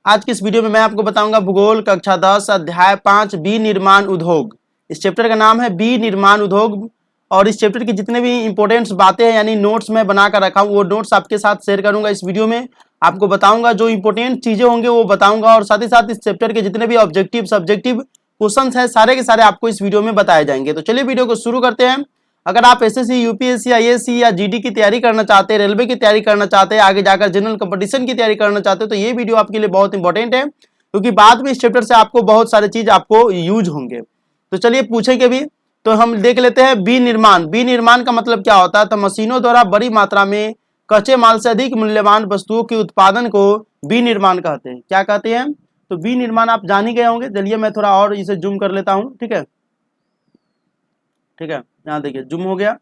आज की इस वीडियो में मैं आपको बताऊंगा भूगोल कक्षा 10 अध्याय 5 बी निर्माण उद्योग। इस चैप्टर का नाम है बी निर्माण उद्योग और इस चैप्टर की जितने भी इंपॉर्टेंट बातें हैं यानी नोट्स मैं बनाकर रखा हूँ वो नोट्स आपके साथ शेयर करूंगा। इस वीडियो में आपको बताऊंगा जो इंपॉर्टेंट चीजें होंगे वो बताऊंगा और साथ ही साथ इस चैप्टर के जितने भी ऑब्जेक्टिव सब्जेक्टिव क्वेश्चन है सारे के सारे आपको इस वीडियो में बताए जाएंगे। तो चलिए वीडियो को शुरू करते हैं। अगर आप एसएससी, यूपीएससी, आईएएससी या जीडी की तैयारी करना चाहते हैं, रेलवे की तैयारी करना चाहते हैं, आगे जाकर जनरल कंपटीशन की तैयारी करना चाहते हैं तो ये वीडियो आपके लिए बहुत इंपॉर्टेंट है क्योंकि बाद में इस चैप्टर से आपको बहुत सारे चीज आपको यूज होंगे। तो चलिए पूछेंगे भी तो हम देख लेते हैं बी निर्माण। बी निर्माण का मतलब क्या होता है? तो मशीनों द्वारा बड़ी मात्रा में कच्चे माल से अधिक मूल्यवान वस्तुओं के उत्पादन को बी निर्माण कहते हैं। क्या कहते हैं? तो बी निर्माण आप जान ही गए होंगे। चलिए मैं थोड़ा और इसे जूम कर लेता हूं। ठीक है, ठीक है, यहाँ देखिए जूम हो गया।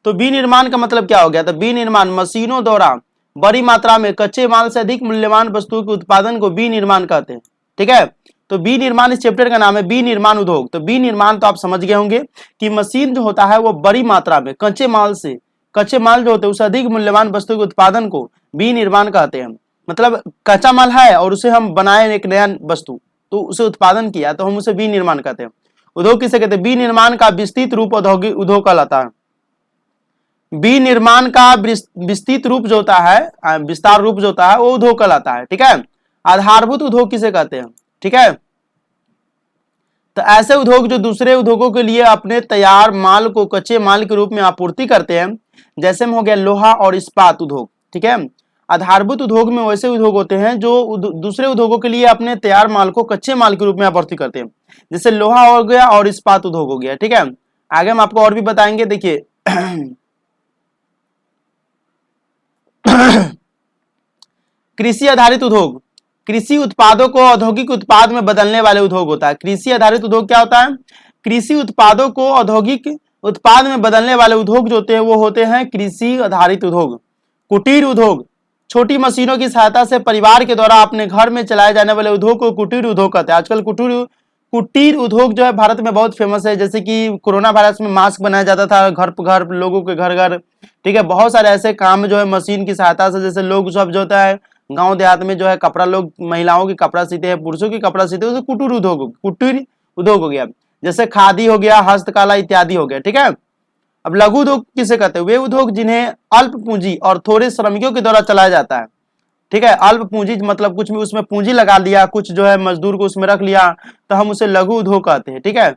तो बी निर्माण का मतलब क्या हो गया? तो बी निर्माण मशीनों द्वारा बड़ी मात्रा में कच्चे माल से अधिक मूल्यवान वस्तुओं के उत्पादन को बी निर्माण कहते हैं। ठीक है, तो बी निर्माण इस चैप्टर का नाम है बी निर्माण उद्योग। तो बी निर्माण तो आप समझ गए होंगे कि मशीन जो होता है वो बड़ी मात्रा में कच्चे माल जो होते हैं उसे अधिक मूल्यवान वस्तु के उत्पादन को बी निर्माण कहते हैं। मतलब कच्चा माल है और उसे हम बनाए एक नया वस्तु तो उसे उत्पादन किया तो हम उसे बी निर्माण कहते हैं। उद्योग किसे कहते हैं? बी निर्माण का विस्तृत रूप औद्योगिक उद्योग कहलाता है। बी निर्माण का विस्तृत रूप जो होता है, विस्तार रूप जो होता है वो उद्योग कहलाता है। ठीक है, आधारभूत उद्योग किसे कहते हैं? ठीक है, तो ऐसे उद्योग जो दूसरे उद्योगों के लिए अपने तैयार माल को कच्चे माल के रूप में आपूर्ति करते हैं, जैसे में हो गया लोहा और इस्पात उद्योग। ठीक है, आधारभूत उद्योग में वैसे उद्योग होते हैं जो दूसरे उद्योगों के लिए अपने तैयार माल को कच्चे माल के रूप में आपूर्ति करते हैं, जैसे लोहा हो गया और इस्पात उद्योग हो गया। ठीक है, आगे हम आपको और भी बताएंगे। देखिए कृषि आधारित उद्योग, कृषि उत्पादों को औद्योगिक उत्पाद में बदलने वाले उद्योग होता है। कृषि आधारित उद्योग क्या होता है? कृषि उत्पादों को औद्योगिक उत्पाद में बदलने वाले उद्योग जो होते हैं वो होते हैं कृषि आधारित उद्योग। कुटीर उद्योग, छोटी मशीनों की सहायता से परिवार के द्वारा अपने घर में चलाए जाने वाले उद्योग को कुटीर उद्योग कहते हैं। आजकल कुटीर उद्योग जो है भारत में बहुत फेमस है। जैसे कि कोरोना वायरस में मास्क बनाया जाता था घर घर, लोगों के घर घर। ठीक है, बहुत सारे ऐसे काम जो है मशीन की सहायता से, जैसे लोग सब जो होता है गांव देहात में जो है कपड़ा, लोग महिलाओं की कपड़ा सीते हैं, पुरुषों की कपड़ा सीते हैं, उसे कुटीर उद्योग हो गया। जैसे खादी हो गया, हस्तकला इत्यादि हो गया। ठीक है, अब लघु उद्योग किसे कहते हैं? वे उद्योग जिन्हें अल्प पूंजी और थोड़े श्रमिकों के द्वारा चलाया जाता है। ठीक है, अल्प पूंजी मतलब कुछ भी उसमें पूंजी लगा लिया, कुछ जो है मजदूर को उसमें रख लिया तो हम उसे लघु उद्योग कहते हैं। ठीक है,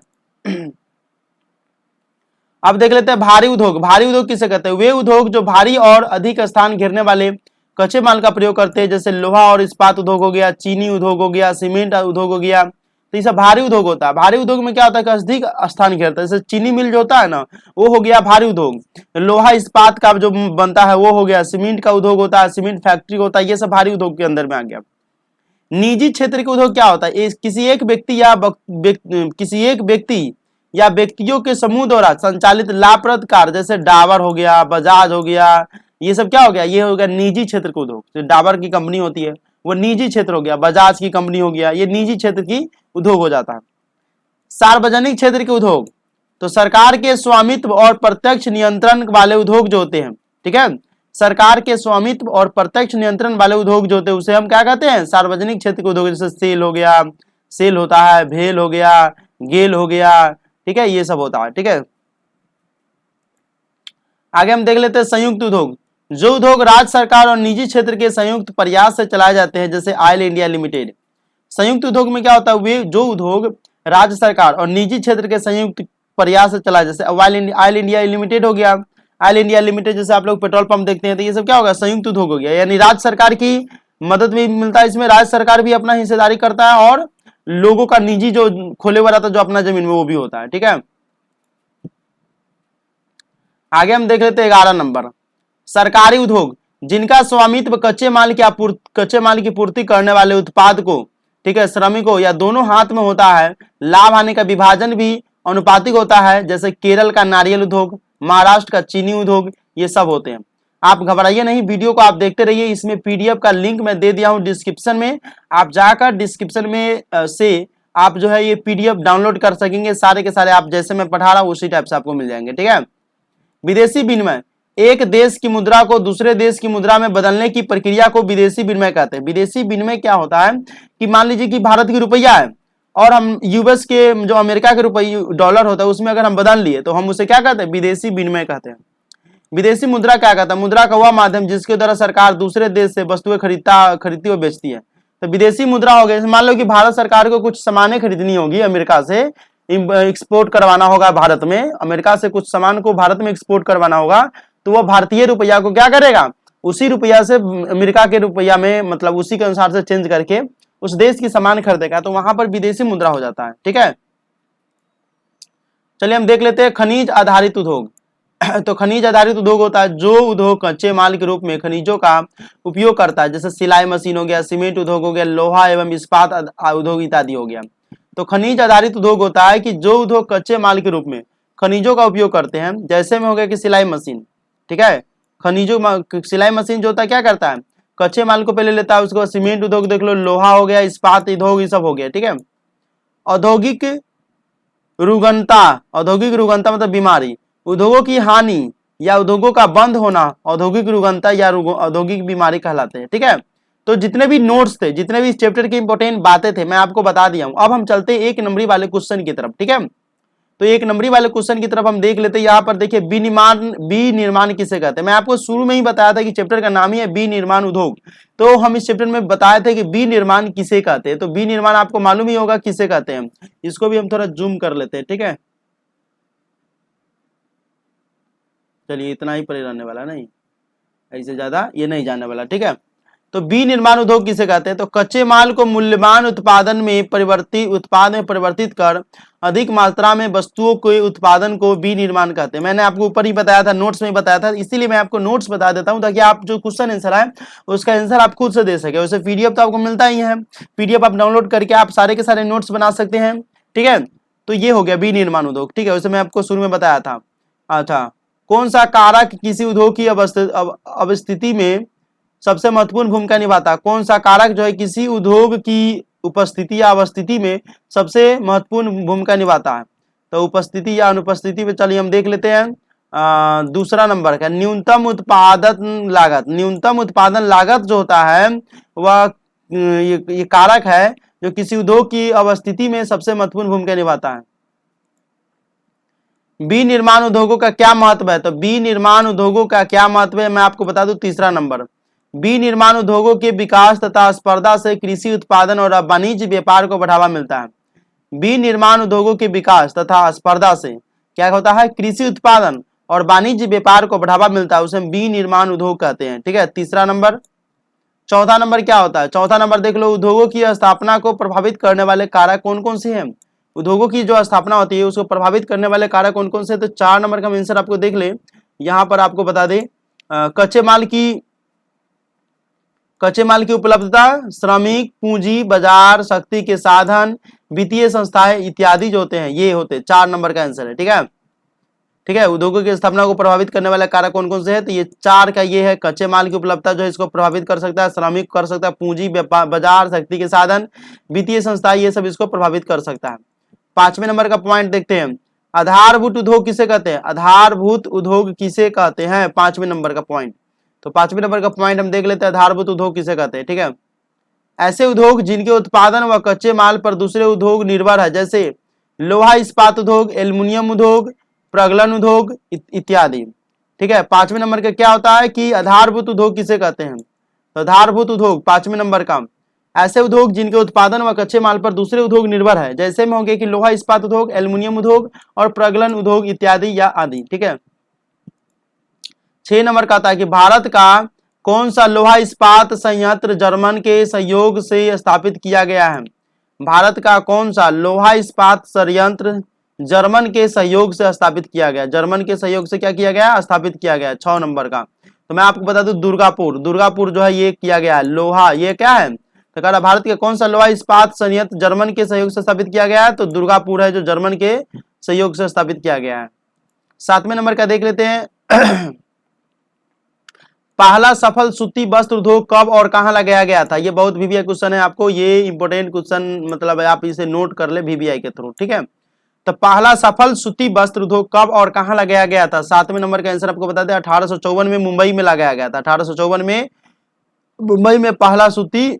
अब देख लेते हैं भारी उद्योग। भारी उद्योग किसे कहते हैं? वे उद्योग जो भारी और अधिक स्थान घेरने वाले कच्चे माल का प्रयोग करते हैं, जैसे लोहा और इस्पात उद्योग हो गया, चीनी उद्योग हो गया, सीमेंट उद्योग हो गया। तो ये सब भारी उद्योग होता है। भारी उद्योग में क्या होता है कि अधिक स्थान घेरता है, जैसे चीनी मिल जो होता है ना वो हो गया भारी उद्योग। लोहा इस्पात का जो बनता है वो हो गया। सीमेंट का उद्योग होता है, सीमेंट फैक्ट्री होता है, ये सब भारी उद्योग के अंदर में आ गया। निजी क्षेत्र के उद्योग क्या होता है? किसी एक व्यक्ति या व्यक्तियों के समूह द्वारा संचालित लाभप्रद कार्य, जैसे डाबर हो गया, बजाज हो गया, ये सब क्या हो गया? ये हो गया निजी क्षेत्र का उद्योग। तो डाबर की कंपनी होती है वो निजी क्षेत्र हो गया, बजाज की कंपनी हो गया, ये निजी क्षेत्र की उद्योग हो जाता है। सार्वजनिक क्षेत्र के उद्योग, तो सरकार के स्वामित्व और प्रत्यक्ष नियंत्रण वाले उद्योग जो होते हैं। ठीक है, सरकार के स्वामित्व और प्रत्यक्ष नियंत्रण वाले उद्योग जो होते हैं उसे हम क्या कहते हैं? सार्वजनिक क्षेत्र के उद्योग। जैसे सेल हो गया, सेल होता है, भेल हो गया, गेल हो गया। ठीक है, ये सब होता है। ठीक है, आगे हम देख लेते हैं संयुक्त उद्योग। जो उद्योग राज्य सरकार और निजी क्षेत्र के संयुक्त प्रयास से चलाए जाते हैं, जैसे ऑयल इंडिया लिमिटेड। संयुक्त उद्योग में क्या होता है? वे जो उद्योग राज्य सरकार और निजी क्षेत्र के संयुक्त प्रयास से चला, जैसे ऑयल इंडिया लिमिटेड हो गया। ऑयल इंडिया लिमिटेड जैसे आप लोग पेट्रोल पंप देखते हैं तो ये सब क्या होगा? संयुक्त उद्योग हो गया। यानी राज्य सरकार की मदद भी मिलता है इसमें, राज्य सरकार भी अपना हिस्सेदारी करता है और लोगों का निजी जो खोले हुआ रहता है जो अपना जमीन में वो भी होता है। ठीक है, आगे हम देख लेते हैं 11 नंबर सरकारी उद्योग, जिनका स्वामित्व कच्चे माल की पूर्ति करने वाले उत्पाद को, ठीक है, श्रमिकों या दोनों हाथ में होता है। लाभ हानि का विभाजन भी अनुपातिक होता है, जैसे केरल का नारियल उद्योग, महाराष्ट्र का चीनी उद्योग, ये सब होते हैं। आप घबराइए नहीं, वीडियो को आप देखते रहिए। इसमें पीडीएफ का लिंक मैं दे दिया हूं डिस्क्रिप्शन में, आप जाकर डिस्क्रिप्शन में से आप जो है ये पीडीएफ डाउनलोड कर सकेंगे। सारे के सारे आप जैसे मैं पढ़ा रहा हूं उसी टाइप से आपको मिल जाएंगे। ठीक है, विदेशी विनिमय, एक देश की मुद्रा को दूसरे देश की मुद्रा में बदलने की प्रक्रिया को विदेशी विनिमय कहते हैं। विदेशी विनिमय क्या होता है कि मान लीजिए कि भारत की रुपया है और हम यूएस के जो अमेरिका के रुपये डॉलर होता है उसमें अगर हम बदल लिए तो हम उसे क्या कहते हैं, विदेशी विनिमय कहते हैं। विदेशी मुद्रा क्या कहता है, मुद्रा का वह माध्यम जिसके द्वारा सरकार दूसरे देश से वस्तुएं खरीदती और बेचती है। तो विदेशी मुद्रा हो गई, मान लो कि भारत सरकार को कुछ सामानें खरीदनी होगी, अमेरिका से एक्सपोर्ट करवाना होगा भारत में, अमेरिका से कुछ सामान को भारत में एक्सपोर्ट करवाना होगा, तो वह भारतीय रुपया को क्या करेगा, उसी रुपया से अमेरिका के रुपया में मतलब उसी के अनुसार से चेंज करके उस देश की सामान खरीदेगा, तो वहां पर विदेशी मुद्रा हो जाता है। ठीक है, चलिए हम देख लेते हैं खनिज आधारित उद्योग। तो खनिज आधारित उद्योग होता है जो उद्योग कच्चे माल के रूप में खनिजों का उपयोग करता है, जैसे सिलाई मशीन हो गया, सीमेंट उद्योग हो गया, लोहा एवं इस्पात उद्योग इत्यादि हो गया। तो खनिज आधारित उद्योग होता है कि जो उद्योग कच्चे माल के रूप में खनिजों का उपयोग करते हैं, जैसे में हो गया कि सिलाई मशीन। ठीक है, खनिजों सिलाई मशीन जो होता है क्या करता है, कच्चे माल को पहले लेता है, उसके बाद सीमेंट उद्योग देख लो, लोहा हो गया, इस्पात उद्योग, ये सब हो गया। ठीक है, औद्योगिक रुग्णता मतलब बीमारी, उद्योगों की हानि या उद्योगों का बंद होना औद्योगिक रुग्णता या औद्योगिक बीमारी कहलाते हैं। ठीक है, तो जितने भी नोट्स थे, जितने भी इस चैप्टर की इंपॉर्टेंट बातें थे, मैं आपको बता दिया हूं। अब हम चलते हैं एक नंबरी वाले क्वेश्चन की तरफ। ठीक है, तो एक नंबरी वाले क्वेश्चन की तरफ हम देख लेते हैं। यहाँ पर देखिए विनिर्माण किसे कहते हैं। मैं आपको शुरू में ही बताया था कि चैप्टर का नाम ही है विनिर्माण उद्योग, तो हम इस चैप्टर में बताए थे कि विनिर्माण किसे कहते हैं। तो विनिर्माण आपको मालूम ही होगा किसे कहते हैं। इसको भी हम थोड़ा जूम कर लेते हैं। ठीक है, चलिए इतना ही परे रहने वाला, नहीं ऐसे ज्यादा ये नहीं जाने वाला। ठीक है, तो विनिर्माण उद्योग किसे कहते हैं, तो कच्चे माल को मूल्यवान उत्पाद में परिवर्तित कर अधिक मात्रा में वस्तुओं के उत्पादन को विनिर्माण कहते हैं। मैंने आपको ऊपर ही बताया था, नोट्स में बताया था, इसीलिए मैं आपको नोट्स बता देता हूं ताकि आप जो क्वेश्चन आंसर है उसका आंसर आप खुद से दे सके। वैसे पीडीएफ तो आपको मिलता ही है, पीडीएफ आप डाउनलोड करके आप सारे के सारे नोट्स बना सकते हैं। ठीक है, तो ये हो गया विनिर्माण उद्योग। ठीक है, वैसे मैं आपको शुरू में बताया था। अच्छा, कौन सा कारक किसी उद्योग की अवस्थिति में सबसे महत्वपूर्ण भूमिका निभाता है, कौन सा कारक जो है किसी उद्योग की उपस्थिति या अवस्थिति में सबसे महत्वपूर्ण भूमिका निभाता है। तो उपस्थिति या अनुपस्थिति में चलिए हम देख लेते हैं। दूसरा नंबर का न्यूनतम उत्पादन लागत। न्यूनतम उत्पादन लागत जो होता है वह ये कारक है जो किसी उद्योग की अवस्थिति में सबसे महत्वपूर्ण भूमिका निभाता है। विनिर्माण उद्योगों का क्या महत्व है, तो विनिर्माण उद्योगों का क्या महत्व है मैं आपको बता दूं। तीसरा नंबर, विनिर्माण उद्योगों के विकास तथा स्पर्धा से कृषि उत्पादन और वाणिज्य व्यापार को बढ़ावा मिलता है। विनिर्माण उद्योगों के विकास तथा स्पर्धा से क्या होता है, कृषि उत्पादन और वाणिज्य व्यापार को बढ़ावा मिलता है, उसे विनिर्माण उद्योग कहते हैं। ठीक है, तीसरा नंबर। चौथा नंबर क्या होता है, चौथा नंबर देख लो, उद्योगों की स्थापना को प्रभावित करने वाले कारक कौन कौन से हैं। उद्योगों की जो स्थापना होती है उसको प्रभावित करने वाले कारक कौन कौन से, तो 4 नंबर का आंसर आपको देख ले। यहां पर आपको बता दे कच्चे माल की उपलब्धता, श्रमिक, पूंजी, बाजार, शक्ति के साधन, वित्तीय संस्थाएं इत्यादि जो होते हैं, ये होते 4 नंबर का आंसर है। ठीक है, ठीक है, उद्योगों की स्थापना को प्रभावित करने वाले कारक कौन कौन से है, तो ये 4 का ये है। कच्चे माल की उपलब्धता जो है इसको प्रभावित कर सकता है, श्रमिक कर सकता है, पूंजी, बाजार, शक्ति के साधन, वित्तीय संस्थाएं, ये सब इसको प्रभावित कर सकता है। 5वें नंबर का पॉइंट देखते हैं, आधारभूत उद्योग किसे कहते हैं। आधारभूत उद्योग किसे कहते हैं, 5वें नंबर का पॉइंट। तो 5वें नंबर का पॉइंट हम देख लेते हैं, आधारभूत उद्योग किसे कहते हैं। ठीक है, ऐसे उद्योग जिनके उत्पादन व कच्चे माल पर दूसरे उद्योग निर्भर है, जैसे लोहा इस्पात उद्योग, एल्युमिनियम उद्योग, प्रगलन उद्योग इत्यादि। ठीक है, 5वें नंबर का क्या होता है कि आधारभूत उद्योग किसे कहते हैं। तो आधारभूत उद्योग 5वें नंबर का ऐसे उद्योग जिनके उत्पादन व कच्चे माल पर दूसरे उद्योग निर्भर है, जैसे में होंगे कि लोहा इस्पात उद्योग, एल्युमिनियम उद्योग और प्रगलन उद्योग इत्यादि या आदि। ठीक है, 6 नंबर का आता है कि भारत का कौन सा लोहा इस्पात संयंत्र जर्मन के सहयोग से स्थापित किया गया है। भारत का कौन सा लोहा इस्पात संयंत्र जर्मन के सहयोग से स्थापित किया गया, जर्मन के सहयोग से क्या किया गया, स्थापित किया गया। 6 नंबर का तो मैं आपको बता दूं, दुर्गापुर जो है ये किया गया लोहा, ये क्या है, तो कह रहा भारत के कौन सा लोहा इस्पात संयंत्र जर्मन के सहयोग से स्थापित किया गया है, तो दुर्गापुर है जो जर्मन के सहयोग से स्थापित किया गया है। 7वें नंबर का देख लेते हैं, पहला सफल सूती वस्त्र उद्योग कब और कहां लगाया गया था। ये बहुत वीवीआई क्वेश्चन है, आपको ये इंपॉर्टेंट क्वेश्चन मतलब आप इसे नोट कर ले वीवीआई के थ्रू। ठीक है, तो पहला सफल सूती वस्त्र उद्योग कब और कहां लगाया गया था? 7वें नंबर का आंसर आपको बता दें 1854 में मुंबई में लगाया गया था। 1854 में मुंबई में पहला सूती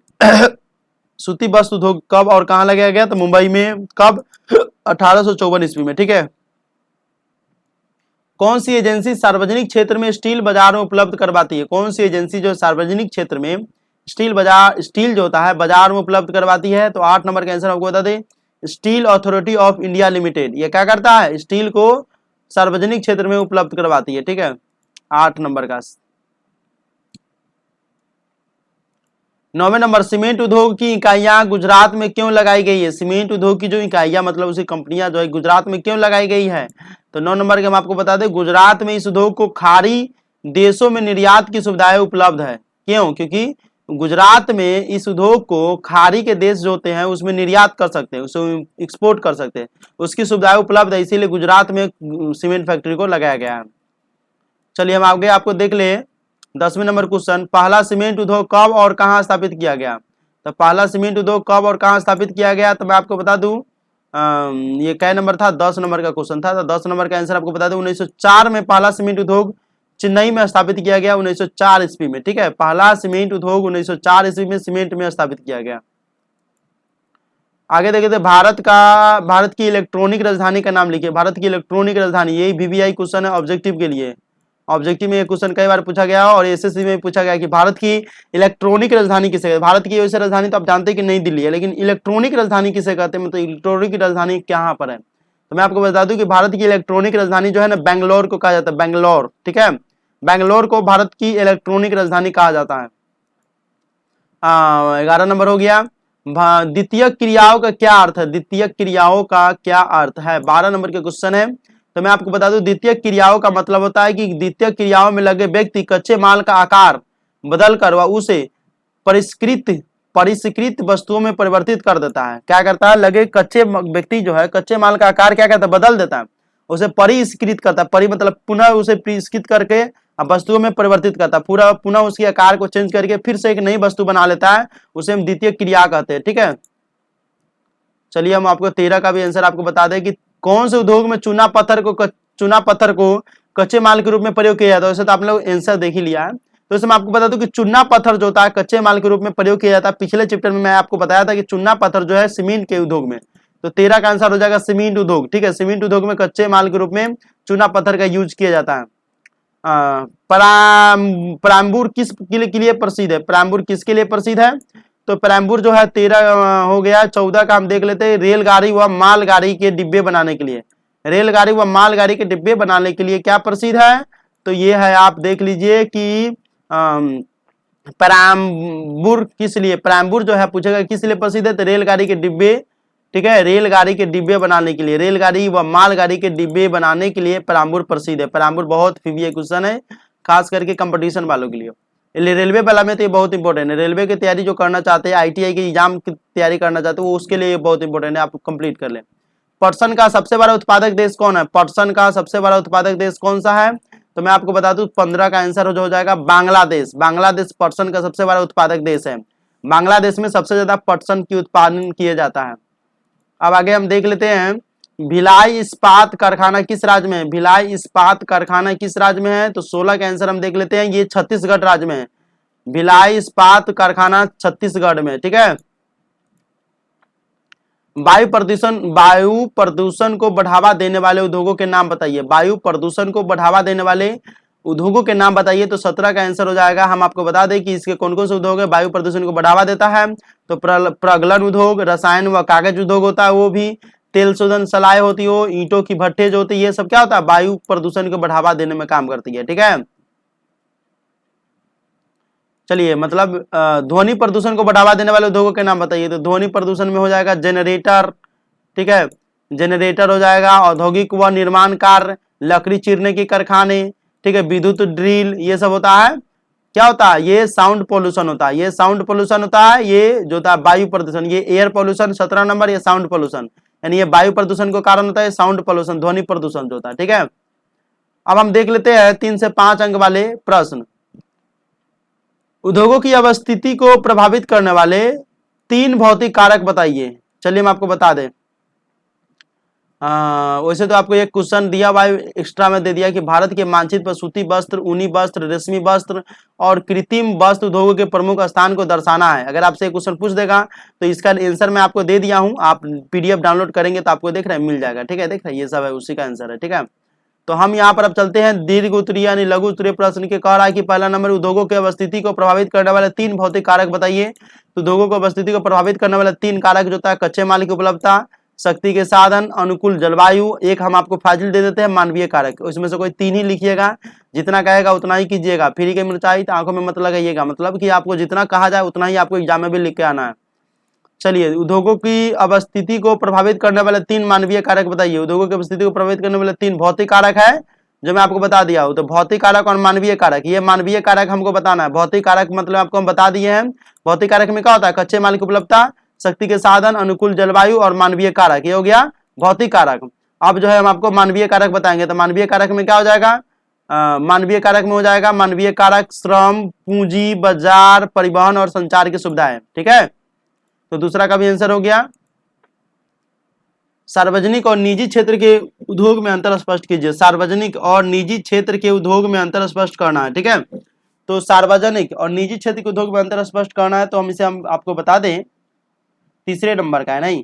सूती वस्त्र उद्योग कब और कहां लगाया गया? तो मुंबई में कब? 1854 ईस्वी में। ठीक है। कौन सी एजेंसी सार्वजनिक क्षेत्र में स्टील बाजार में उपलब्ध करवाती है? कौन सी एजेंसी जो सार्वजनिक क्षेत्र में स्टील जो होता है बाजार में उपलब्ध करवाती है? तो 8 नंबर का आंसर आपको बता दें steel authority of India limited. ये क्या करता है? स्टील को सार्वजनिक क्षेत्र में उपलब्ध करवाती है। ठीक है, 8 नंबर का। 9वें नंबर, सीमेंट उद्योग की इकाइयां गुजरात में क्यों लगाई गई है? सीमेंट उद्योग की जो इकाइयां मतलब उसी कंपनियां जो है गुजरात में क्यों लगाई गई है? तो 9 नंबर के हम आपको बता दें गुजरात में इस उद्योग को खाड़ी देशों में निर्यात की सुविधाएं उपलब्ध है। क्यों? क्योंकि गुजरात में इस उद्योग को खाड़ी के देश जो होते हैं उसमें निर्यात कर सकते हैं, उसे एक्सपोर्ट कर सकते हैं, उसकी सुविधाएं उपलब्ध है, इसीलिए गुजरात में सीमेंट फैक्ट्री को लगाया गया है। चलिए हम आगे आपको देख ले 10वें नंबर क्वेश्चन, पहला सीमेंट उद्योग कब और कहां स्थापित किया गया? तो पहला सीमेंट उद्योग कब और कहां स्थापित किया गया? तो मैं आपको बता दूं ये क्या नंबर था? 10 नंबर का क्वेश्चन था। तो 10 नंबर का आंसर आपको बता दूं 1904 में पहला सीमेंट उद्योग चेन्नई में स्थापित किया गया, 1904 ईस्वी में। ठीक है, पहला सीमेंट उद्योग 1904 ईस्वी में सीमेंट में स्थापित किया गया। आगे देखते भारत की इलेक्ट्रॉनिक राजधानी का नाम लिखिए। भारत की इलेक्ट्रॉनिक राजधानी, यही VVI क्वेश्चन है ऑब्जेक्टिव के लिए। ऑब्जेक्टिव में ये क्वेश्चन कई बार पूछा गया और SSC में पूछा गया कि भारत की इलेक्ट्रॉनिक राजधानी किसे कहते हैं? भारत की वैसे राजधानी तो आप जानते हैं कि नई दिल्ली है, लेकिन इलेक्ट्रॉनिक राजधानी किसे कहते हैं? मतलब इलेक्ट्रॉनिक राजधानी कहाँ पर है? तो मैं आपको बता दूं कि भारत की इलेक्ट्रॉनिक राजधानी जो है ना बेंगलोर को कहा जाता है, बेंगलोर। ठीक है, बेंगलोर को भारत की इलेक्ट्रॉनिक राजधानी कहा जाता है। 11 नंबर हो गया, द्वितीय क्रियाओं का क्या अर्थ है? द्वितीय क्रियाओं का क्या अर्थ है? 12 नंबर के क्वेश्चन है। तो मैं आपको बता दूं द्वितीय क्रियाओं का मतलब होता है कि द्वितीय क्रियाओं में लगे व्यक्ति कच्चे माल का आकार बदल कर वह उसे परिष्कृत वस्तुओं में परिवर्तित कर देता है। क्या करता है? लगे कच्चे व्यक्ति जो है कच्चे माल का आकार क्या करता है? बदल देता है, उसे परिष्कृत करता है। परि मतलब पुनः उसे परिष्कृत करके वस्तुओं में परिवर्तित करता है, पूरा पुनः उसके आकार को चेंज करके फिर से एक नई वस्तु बना लेता है, उसे हम द्वितीय क्रिया कहते हैं। ठीक है, चलिए हम आपको 13 का भी आंसर आपको बता दें कि कौन से उद्योग में चूना पत्थर को कच्चे माल के रूप में प्रयोग किया जाता है? वैसे तो आप लोग आंसर देख ही लिया है, तो इसमें आपको बता दूं कि चूना पत्थर जो होता है कच्चे माल के रूप में प्रयोग किया जाता है। पिछले चैप्टर में मैं आपको बताया था कि चूना पत्थर जो है सीमेंट के उद्योग में, तो 13 का आंसर हो जाएगा सीमेंट उद्योग। ठीक है, सीमेंट उद्योग में कच्चे माल के रूप में चूना पत्थर का यूज किया जाता है। पराम्बूर किस के लिए प्रसिद्ध है? पराम्बूर किसके लिए प्रसिद्ध है? तो पराम्बूर जो है 13 हो गया। 14 का हम देख लेते हैं, रेलगाड़ी व मालगाड़ी के डिब्बे बनाने के लिए। रेलगाड़ी व मालगाड़ी के डिब्बे बनाने के लिए क्या प्रसिद्ध है? तो ये है, आप देख लीजिए कि पराम्बूर किस लिए, पराम्बूर जो है पूछेगा किस लिए प्रसिद्ध है? तो रेलगाड़ी के डिब्बे। ठीक है, रेलगाड़ी के डिब्बे बनाने के लिए, रेलगाड़ी व मालगाड़ी के डिब्बे बनाने के लिए पराम्बूर प्रसिद्ध है। पराम्बूर बहुत VVI क्वेश्चन है, खास करके कंपटीशन वालों के लिए। रेलवे वाला में तो ये बहुत इंपॉर्टेंट है। रेलवे की तैयारी जो करना चाहते हैं, ITI के एग्जाम की तैयारी करना चाहते हैं, वो उसके लिए बहुत इंपॉर्टेंट है, आप कंप्लीट कर लें। पटसन का सबसे बड़ा उत्पादक देश कौन है? पटसन का सबसे बड़ा उत्पादक देश कौन सा है? तो मैं आपको बता दूं 15 का आंसर हो जाएगा बांग्लादेश। बांग्लादेश पटसन का सबसे बड़ा उत्पादक देश है। बांग्लादेश में सबसे ज्यादा पटसन की उत्पादन किया जाता है। अब आगे हम देख लेते हैं, भिलाई इस्पात कारखाना किस राज्य में है? भिलाई इस्पात कारखाना किस राज्य में है? तो 16 का आंसर हम देख लेते हैं, ये छत्तीसगढ़ राज्य में है। भिलाई इस्पात कारखाना छत्तीसगढ़ में। ठीक है, वायु प्रदूषण को बढ़ावा देने वाले उद्योगों के नाम बताइए। वायु प्रदूषण को बढ़ावा देने वाले उद्योगों के नाम बताइए। तो 17 का आंसर हो जाएगा। हम आपको बता दें कि इसके कौन कौन से उद्योग है वायु प्रदूषण को बढ़ावा देता है। तो प्रगलन उद्योग, रसायन व कागज उद्योग होता है, वो भी तेल शोधन सलाय होती हो, ईंटों की भट्ठे जो होती है, ये सब क्या होता है? वायु प्रदूषण को बढ़ावा देने में काम करती है। ठीक है, चलिए मतलब ध्वनि प्रदूषण को बढ़ावा देने वाले उद्योगों के नाम बताइए। तो ध्वनि प्रदूषण में हो जाएगा जनरेटर। ठीक है, जनरेटर हो जाएगा, औद्योगिक व निर्माण कार्य, लकड़ी चीरने के कारखाने, ठीक है, विद्युत ड्रिल, ये सब होता है। क्या होता है? ये साउंड पोल्यूशन होता है, ये साउंड पोल्यूशन होता है। ये जो होता है वायु प्रदूषण, ये एयर पोल्यूशन 17 नंबर, ये साउंड पोल्यूशन, यानी ये वायु प्रदूषण को कारण होता है, साउंड पोल्यूशन ध्वनि प्रदूषण जो होता है। ठीक है, अब हम देख लेते हैं 3 से 5 अंक वाले प्रश्न। उद्योगों की अवस्थिति को प्रभावित करने वाले 3 भौतिक कारक बताइए। चलिए हम आपको बता दें, वैसे तो आपको एक क्वेश्चन दिया हुआ है, एक्स्ट्रा में दे दिया कि भारत के मानचित्र पर सूती वस्त्र, ऊनी वस्त्र, रेशमी वस्त्र और कृत्रिम वस्त्र उद्योगों के प्रमुख स्थान को दर्शाना है। अगर आपसे क्वेश्चन पूछ देगा तो इसका आंसर मैं आपको दे दिया हूं, आप पीडीएफ डाउनलोड करेंगे तो आपको देख रहे हैं मिल जाएगा। ठीक है, देख रहे हैं ये सब है, उसी का आंसर है। ठीक है, तो हम यहाँ पर अब चलते हैं दीर्घ उत्तरीय यानी लघु उत्तरीय प्रश्न के। कह रहा है कि पहला नंबर, उद्योगों की अवस्थिति को प्रभावित करने वाले 3 भौतिक कारक बताइए। तो उद्योगों की अवस्थिति को प्रभावित करने वाले 3 कारक जो होता है, कच्चे माल की उपलब्धता, शक्ति के साधन, अनुकूल जलवायु, एक हम आपको फाजिल दे देते हैं मानवीय कारक। उसमें से कोई 3 ही लिखिएगा, जितना कहेगा उतना ही कीजिएगा। फ्री की मिर्चाई तो आंखों में मत लगाइएगा, मतलब कि आपको जितना कहा जाए उतना ही आपको एग्जाम में भी लिख के आना है। चलिए, उद्योगों की अवस्थिति को प्रभावित करने वाले 3 मानवीय कारक बताइए। उद्योगों की अवस्थिति को प्रभावित करने वाले 3 भौतिक कारक है जो मैं आपको बता दिया हूं। तो भौतिक कारक और मानवीय कारक, ये मानवीय कारक हमको बताना है। भौतिक कारक मतलब आपको हम बता दिए हैं। भौतिक कारक में क्या होता है, कच्चे माल की उपलब्धता, शक्ति के साधन, अनुकूल जलवायु और मानवीय कारक, ये हो गया भौतिक कारक। अब जो है हम आपको मानवीय कारक बताएंगे। तो मानवीय कारक में क्या हो जाएगा, मानवीय कारक में हो जाएगा मानवीय कारक श्रम, पूंजी, बाजार, परिवहन और संचार की सुविधाएं। ठीक है, तो दूसरा का भी आंसर हो गया। सार्वजनिक और निजी क्षेत्र के उद्योग में अंतर स्पष्ट कीजिए। सार्वजनिक और निजी क्षेत्र के उद्योग में अंतर स्पष्ट करना है। ठीक है, तो सार्वजनिक और निजी क्षेत्र के उद्योग में अंतर स्पष्ट करना है, तो हम आपको बता दें तीसरे नंबर का है नहीं,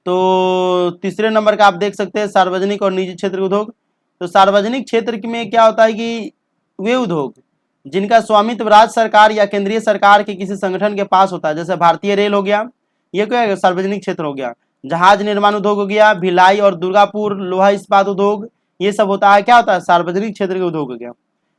तो तीसरे नंबर का आप देख सकते हैं सार्वजनिक और निजी क्षेत्र के उद्योग। तो सार्वजनिक क्षेत्र में क्या होता है कि वे उद्योग जिनका स्वामित्व राज्य सरकार या केंद्रीय सरकार के किसी संगठन के पास होता है, जैसे भारतीय रेल हो गया, ये क्या है, सार्वजनिक क्षेत्र हो गया। जहाज निर्माण उद्योग हो गया, भिलाई और दुर्गापुर लोहा इस्पात उद्योग, ये सब होता है, क्या होता है, सार्वजनिक क्षेत्र के उद्योग हो गया।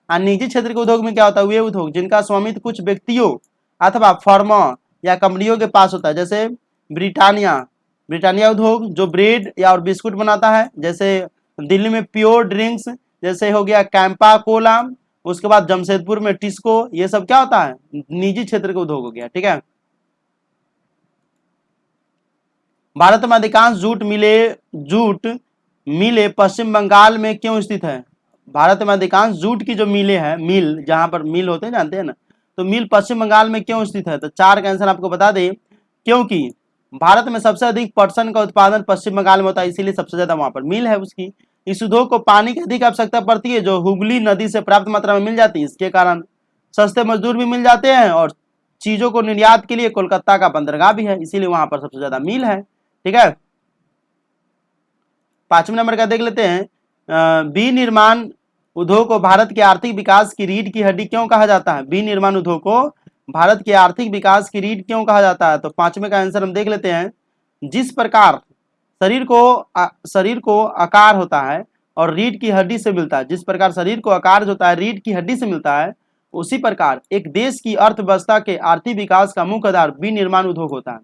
और निजी क्षेत्र के उद्योग में क्या होता है, वे उद्योग जिनका स्वामित्व कुछ व्यक्तियों अथवा फर्मों या कंपनियों के पास होता है, जैसे ब्रिटानिया उद्योग जो ब्रेड या और बिस्कुट बनाता है, जैसे दिल्ली में प्योर ड्रिंक्स, जैसे हो गया कैंपा कोला, उसके बाद जमशेदपुर में टिस्को, ये सब क्या होता है, निजी क्षेत्र के उद्योग हो गया। ठीक है, भारत में अधिकांश जूट मिले पश्चिम बंगाल में क्यों स्थित है। भारत में अधिकांश जूट की जो मिले हैं, मिल जहां पर मिल होते हैं जानते हैं ना, तो मिल पश्चिम बंगाल में क्यों स्थित है। तो 4 का आंसर आपको बता दें, क्योंकि भारत में सबसे अधिक पटसन का उत्पादन पश्चिम बंगाल में होता है, इसीलिए सबसे ज्यादा वहां पर मिल है उसकी। इस उद्योग को पानी की अधिक आवश्यकता पड़ती है जो हुगली नदी से पर्याप्त मात्रा में मिल जाती है, इसके कारण सस्ते मजदूर भी मिल जाते हैं और चीजों को निर्यात के लिए कोलकाता का बंदरगाह भी है, इसीलिए वहां पर सबसे ज्यादा मिल है। ठीक है, 5वें नंबर का देख लेते हैं, विनिर्माण उद्योग को भारत के आर्थिक विकास की रीढ़ की हड्डी क्यों कहा जाता है। विनिर्माण उद्योग को भारत के आर्थिक विकास की रीढ़ क्यों कहा जाता है। तो 5वें का आंसर हम देख लेते हैं, जिस प्रकार शरीर को आकार होता है और रीढ़ की हड्डी से मिलता है, जिस प्रकार शरीर को आकार होता है रीढ़ की हड्डी से मिलता है, उसी प्रकार एक देश की अर्थव्यवस्था के आर्थिक विकास का मुख्य आधार विनिर्माण उद्योग होता है।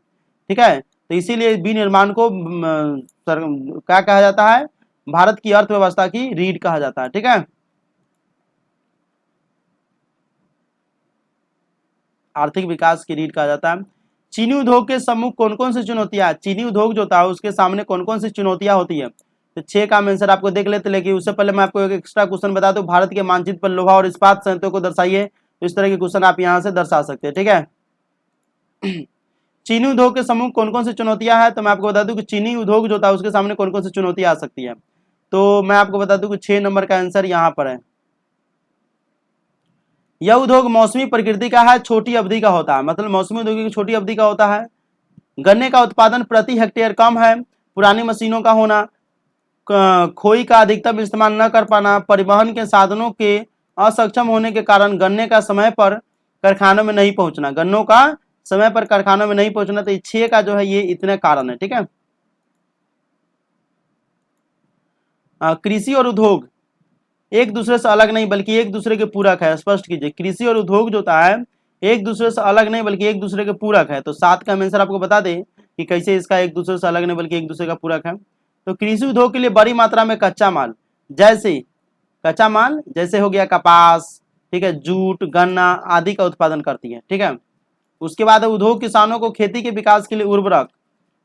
ठीक है, तो इसीलिए विनिर्माण को क्या कहा जाता है, भारत की अर्थव्यवस्था की रीढ़ कहा जाता है। ठीक है, आर्थिक विकास की रीढ़ कहा जाता है। चीनी उद्योग के सम्मुख कौन कौन सी चुनौतियां, चीनी उद्योग जो होता है उसके सामने कौन कौन सी चुनौतियां होती है। तो 6 का आंसर आपको देख लेते, लेकिन उससे पहले मैं आपको एक एक्स्ट्रा क्वेश्चन बता दूं, भारत के मानचित्र पर लोहा और इस्पात संयंत्रों को दर्शाइए। तो इस तरह के क्वेश्चन आप यहाँ से दर्शा सकते हैं। ठीक है, चीनी उद्योग के सम्मुख कौन कौन सी चुनौतियां हैं, तो मैं आपको बता दूं कि चीनी उद्योग जो होता है उसके सामने कौन कौन सी चुनौतियां आ सकती है। तो मैं आपको बता दूं कि 6 नंबर का आंसर यहाँ पर है, यह उद्योग मौसमी प्रकृति का है, छोटी अवधि का होता है, मतलब मौसमी उद्योग की छोटी अवधि का होता है। गन्ने का उत्पादन प्रति हेक्टेयर कम है, पुरानी मशीनों का होना, खोई का अधिकतम इस्तेमाल न कर पाना, परिवहन के साधनों के असक्षम होने के कारण गन्ने का समय पर कारखानों में नहीं पहुंचना, गन्नों का समय पर कारखानों में नहीं पहुंचना। तो 6 का जो है ये इतने कारण है। ठीक है, कृषि और उद्योग एक दूसरे से अलग नहीं बल्कि एक दूसरे के पूरक है, स्पष्ट कीजिए। कृषि और उद्योग जो होता है एक दूसरे से अलग नहीं बल्कि एक दूसरे के पूरक है। तो 7 का आंसर आपको बता दें कि कैसे इसका एक दूसरे से अलग नहीं बल्कि एक दूसरे का पूरक है। तो कृषि उद्योग के लिए बड़ी मात्रा में कच्चा माल जैसे हो गया कपास, ठीक है, जूट, गन्ना आदि का उत्पादन करती है। ठीक है, उसके बाद उद्योग किसानों को खेती के विकास के लिए उर्वरक,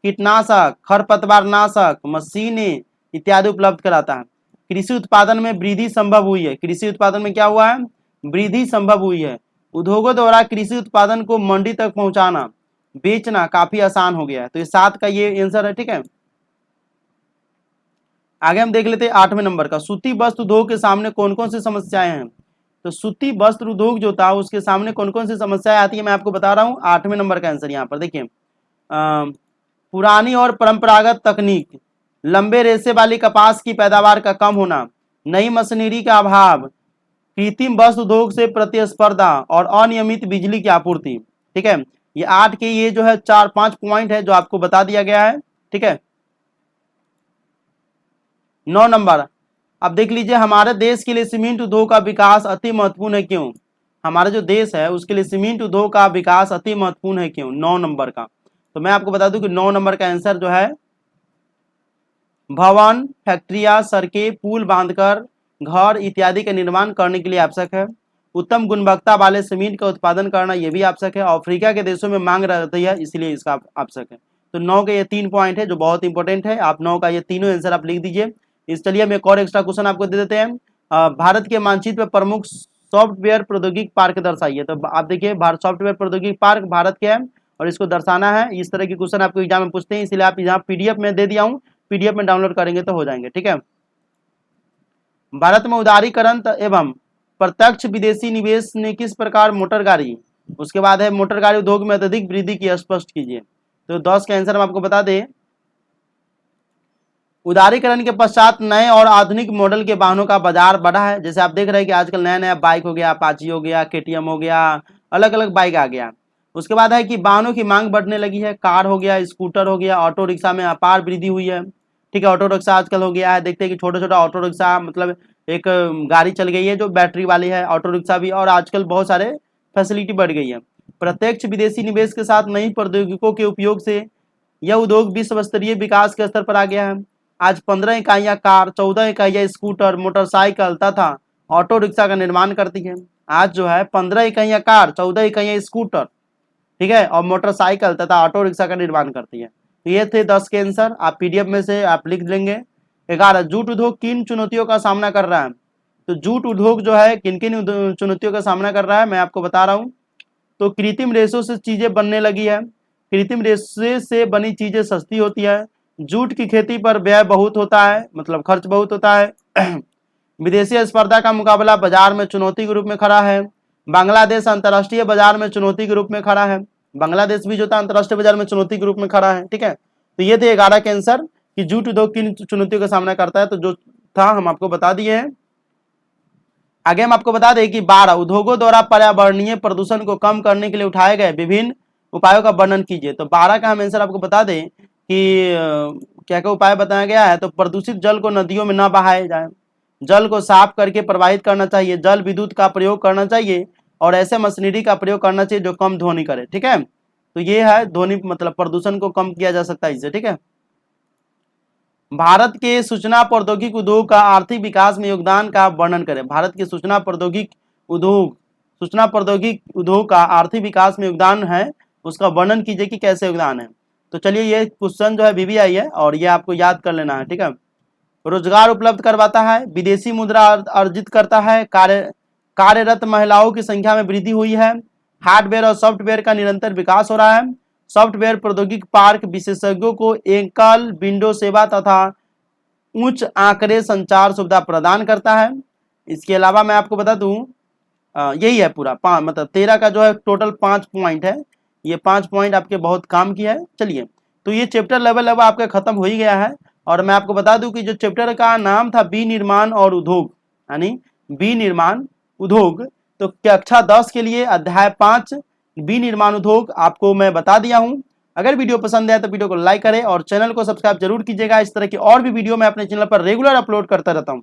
कीटनाशक, खरपतवारनाशक, मशीनें इत्यादि उपलब्ध कराता है। कृषि उत्पादन में वृद्धि संभव हुई है, कृषि उत्पादन में क्या हुआ है, वृद्धि संभव हुई है। उद्योगों द्वारा कृषि उत्पादन को मंडी तक पहुंचाना, बेचना काफी आसान हो गया है। तो ये 7 का ये आंसर है, ठीक है। आगे हम देख लेते हैं 8वें नंबर का, सूती वस्त्र उद्योग के सामने कौन कौन सी समस्याएं हैं। तो सूती वस्त्र उद्योग जो था उसके सामने कौन कौन सी समस्याएं आती है मैं आपको बता रहा हूँ। 8वें नंबर का आंसर यहाँ पर देखिए, पुरानी और परंपरागत तकनीक, लंबे रेशे वाली कपास की पैदावार का कम होना, नई मशीनरी का अभाव, कृत्रिम वस्त्र उद्योग से प्रतिस्पर्धा और अनियमित बिजली की आपूर्ति, ठीक है। ये 8 के ये जो है 4-5 पॉइंट है जो आपको बता दिया गया है, ठीक है। 9 नंबर, अब देख लीजिए, हमारे देश के लिए सीमेंट उद्योग का विकास अति महत्वपूर्ण है, क्यों। हमारा जो देश है उसके लिए सीमेंट उद्योग का विकास अति महत्वपूर्ण है, क्यों। 9 नंबर का, तो मैं आपको बता दूं कि 9 नंबर का आंसर जो है, भवन, फैक्ट्रियां, सड़कें, पुल बांधकर घर इत्यादि का निर्माण करने के लिए आवश्यक है। उत्तम गुणवत्ता वाले सीमेंट का उत्पादन करना यह भी आवश्यक है। अफ्रीका के देशों में मांग रहती है, इसलिए इसका आवश्यक है। तो 9 के ये 3 पॉइंट है जो बहुत इंपॉर्टेंट है। आप 9 का ये तीनों आंसर आप लिख दीजिए। इस चलिए हम एक और एक्स्ट्रा क्वेश्चन आपको दे देते हैं। भारत के मानचित्र पर प्रमुख सॉफ्टवेयर प्रौद्योगिकी पार्क दर्शाइए। तो आप देखिए, भारत सॉफ्टवेयर प्रौद्योगिकी पार्क भारत के है और इसको दर्शाना है। इस तरह के क्वेश्चन आपको एग्जाम में पूछते हैं, इसलिए आप यहाँ पीडीएफ में दे दिया हूँ, पीडीएफ में डाउनलोड करेंगे तो हो जाएंगे, ठीक है। भारत में उदारीकरण एवं प्रत्यक्ष विदेशी निवेश ने किस प्रकार मोटर गाड़ी, उसके बाद है मोटर गाड़ी उद्योग में अत्यधिक वृद्धि की, स्पष्ट कीजिए। तो 10 का आंसर हम आपको बता दें, उदारीकरण के पश्चात नए और आधुनिक मॉडल के वाहनों का बाजार बढ़ा है। जैसे आप देख रहे हैं कि आजकल नया नया बाइक हो गया, अपाची हो गया, केटीएम हो गया, अलग अलग बाइक आ गया। उसके बाद है कि वाहनों की मांग बढ़ने लगी है, कार हो गया, स्कूटर हो गया, ऑटो रिक्शा में अपार वृद्धि हुई है, ठीक है। ऑटो रिक्शा आजकल हो गया है, देखते हैं कि छोटा छोटा ऑटो रिक्शा, मतलब एक गाड़ी चल गई है जो बैटरी वाली है, ऑटो रिक्शा भी, और आजकल बहुत सारे फैसिलिटी बढ़ गई है। प्रत्यक्ष विदेशी निवेश के साथ नई प्रौद्योगिकों के उपयोग से यह उद्योग विश्व स्तरीय विकास के स्तर पर आ गया है। आज 15 इकाइयां कार, 14 इकाइयां स्कूटर, मोटरसाइकिल तथा ऑटो रिक्शा का निर्माण करती है। आज जो है 15 इकाइयां कार, 14 इकाइयां स्कूटर, ठीक है, और मोटरसाइकिल तथा ऑटो रिक्शा का निर्माण करती है। तो ये थे 10 के आंसर, आप पीडीएफ में से आप लिख लेंगे। 11, जूट उद्योग किन चुनौतियों का सामना कर रहा है। तो जूट उद्योग जो है किन किन चुनौतियों का सामना कर रहा है मैं आपको बता रहा हूँ। तो कृत्रिम रेशों से चीजें बनने लगी है, कृत्रिम रेशे से बनी चीजें सस्ती होती है, जूट की खेती पर व्यय बहुत होता है, मतलब खर्च बहुत होता है। विदेशी स्पर्धा का मुकाबला बाजार में चुनौती के रूप में खड़ा है। बांग्लादेश अंतर्राष्ट्रीय बाजार में चुनौती के रूप में खड़ा है, बांग्लादेश भी जो था अंतर्राष्ट्रीय बाजार में चुनौती के रूप में खड़ा है, ठीक है। तो ये थे 11 के आंसर कि जूट उद्योग किन चुनौतियों का सामना करता है। तो जो था हम आपको बता दिए हैं। आगे हम आपको बता दें कि 12, उद्योगों द्वारा पर्यावरणीय प्रदूषण को कम करने के लिए उठाए गए विभिन्न उपायों का वर्णन कीजिए। तो 12 का हम आंसर आपको बता दें कि क्या क्या उपाय बताया गया है। तो प्रदूषित जल को नदियों में न बहाया जाए, जल को साफ करके प्रवाहित करना चाहिए, जल विद्युत का प्रयोग करना चाहिए, और ऐसे मशीनरी का प्रयोग करना चाहिए जो कम ध्वनि करे, ठीक है। तो ये है ध्वनि, मतलब प्रदूषण को कम किया जा सकता है इससे, ठीक है। भारत के सूचना प्रौद्योगिकी उद्योग का आर्थिक विकास में योगदान का वर्णन करें। भारत के सूचना प्रौद्योगिकी उद्योग का आर्थिक विकास में योगदान है, उसका वर्णन कीजिए कि कैसे योगदान है। तो चलिए, ये क्वेश्चन जो है बीबीआई है और ये आपको याद कर लेना है, ठीक है। रोजगार उपलब्ध करवाता है, विदेशी मुद्रा अर्जित करता है, कार्यरत महिलाओं की संख्या में वृद्धि हुई है, हार्डवेयर और सॉफ्टवेयर का निरंतर विकास हो रहा है, सॉफ्टवेयर प्रौद्योगिकी पार्क विशेषज्ञों को एकल विंडो सेवा तथा उच्च आंकड़े संचार सुविधा प्रदान करता है। इसके अलावा मैं आपको बता दूं, यही है पूरा मतलब 13 का जो है टोटल 5 पॉइंट है। ये 5 पॉइंट आपके बहुत काम की है। चलिए, तो ये चैप्टर लेवल अब आपका खत्म हो ही गया है। और मैं आपको बता दूं कि जो चैप्टर का नाम था विनिर्माण और उद्योग, यानी विनिर्माण उद्योग, तो कक्षा 10 के लिए अध्याय 5 विनिर्माण उद्योग आपको मैं बता दिया हूं। अगर वीडियो पसंद आया तो वीडियो को लाइक करें और चैनल को सब्सक्राइब जरूर कीजिएगा। इस तरह की और भी वीडियो मैं अपने चैनल पर रेगुलर अपलोड करता रहता हूं।